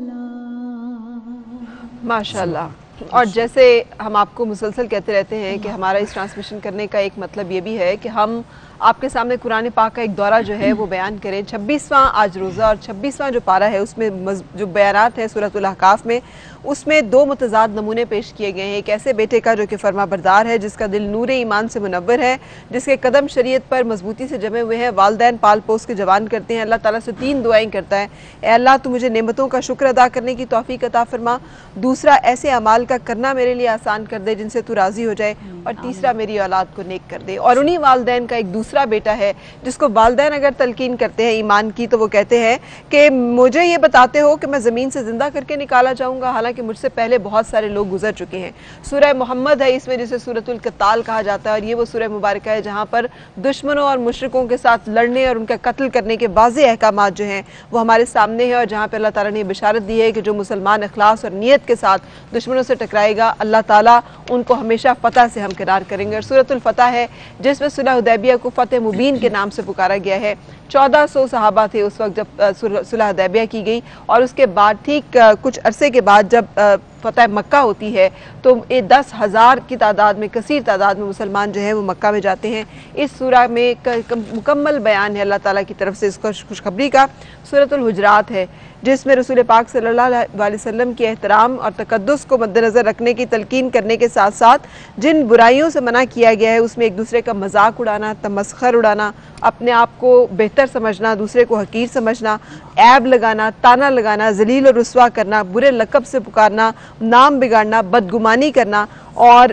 ماشاءاللہ، اور جیسے ہم آپ کو مسلسل کہتے رہتے ہیں کہ ہمارا اس ٹرانسمیشن کرنے کا ایک مطلب یہ بھی ہے کہ ہم آپ کے سامنے قرآن پاک کا ایک دورہ جو ہے وہ بیان کریں. 26واں آج روزہ اور 26واں جو پارہ ہے اس میں جو بیانات ہیں سورۃ الاحقاف میں، اس میں دو متضاد نمونے پیش کیے گئے ہیں. ایک ایسے بیٹے کا جو کہ فرما بردار ہے، جس کا دل نور ایمان سے منور ہے، جس کے قدم شریعت پر مضبوطی سے جمے ہوئے ہیں، والدین پال پوس کے جوان کرتے ہیں، اللہ تعالیٰ سے 3 دعائیں کرتا ہے: اے اللہ تو مجھے نعمتوں کا شکر ادا کرنے کی توفیق عطا فرما، دوسرا ایسے اعمال کا کرنا میرے لیے آسان کر دے جن سے تو راضی ہو جائے، اور تیسرا میری اولاد کو نیک کر دے. اور انہی والدین کا ایک دوسرا بیٹا ہے جس کو والدین اگر تلقین کرتے ہیں ایمان کی تو وہ کہتے ہیں کہ مجھے یہ بتاتے ہو کہ میں زمین سے زندہ کر کے نکالا جاؤں گا، حالانکہ مجھ سے پہلے بہت سارے لوگ گزر چکے ہیں. سورہ محمد ہے اس میں، جسے سورۃ القتال کہا جاتا ہے، اور یہ وہ سورہ مبارکہ ہے جہاں پر دشمنوں اور مشرکوں کے ساتھ لڑنے اور ان کا قتل کرنے کے واضح احکامات جو ہیں وہ ہمارے سامنے ہیں، اور جہاں پہ اللہ تعالیٰ نے بشارت دی ہے کہ جو مسلمان اخلاص اور نیت کے ساتھ دشمنوں سے ٹکرائے گا، اللہ تعالیٰ ان کو ہمیشہ فتح سے ہمکنار کریں گے. اور سورۃ الفتح ہے جس میں صلح حدیبیہ کو فتح مبین کے نام سے پکارا گیا ہے. 1400 صحابہ تھے اس وقت جب صلح حدیبیہ کی گئی، اور اس کے بعد ٹھیک کچھ عرصے کے بعد جب فتح مکہ ہوتی ہے تو 10,000 کی تعداد میں، کثیر تعداد میں مسلمان جو ہیں وہ مکہ میں جاتے ہیں. اس سورہ میں مکمل بیان ہے اللہ تعالیٰ کی طرف سے اس خوشخبری کا. سورۃ الحجرات ہے جس میں رسول پاک صلی اللہ علیہ وسلم کے احترام اور تقدس کو مد نظر رکھنے کی تلقین کرنے کے ساتھ ساتھ جن برائیوں سے منع کیا گیا ہے اس میں ایک دوسرے کا مذاق اڑانا، تمسخر اڑانا، اپنے آپ کو بہتر سمجھنا، دوسرے کو حقیر سمجھنا، عیب لگانا، تانا لگانا، ذلیل و رسوا کرنا، برے لقب سے پکارنا، نام بگاڑنا، بدگمانی کرنا، اور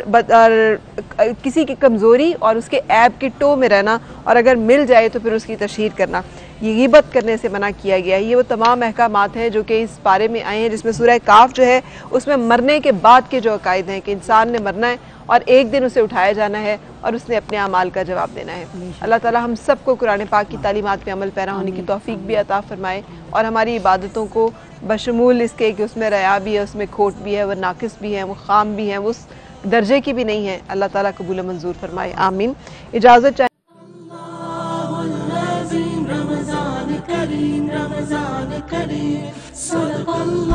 کسی کی کمزوری اور اس کے عیب کی ٹو میں رہنا، اور اگر مل جائے تو پھر اس کی تشہیر کرنا. یہ غیبت کرنے سے منع کیا گیا ہے. یہ وہ تمام احکامات ہیں جو کہ اس پارے میں آئے ہیں، جس میں سورہ کاف جو ہے اس میں مرنے کے بعد کے جو عقائد ہیں کہ انسان نے مرنا ہے اور ایک دن اسے اٹھایا جانا ہے اور اس نے اپنے اعمال کا جواب دینا ہے. اللہ تعالیٰ ہم سب کو قرآن پاک کی تعلیمات پہ عمل پیرا ہونے کی توفیق بھی عطا فرمائے، اور ہماری عبادتوں کو بشمول اس کے کہ اس میں ریا بھی ہے، اس میں کھوٹ بھی ہے، وہ ناقص بھی ہیں، وہ خام بھی ہیں، وہ اس درجے کی بھی نہیں ہے. اللہ تعالیٰ قبول منظور فرمائے، آمین. اجازت چاہیے. رمضان کریم صدق اللہ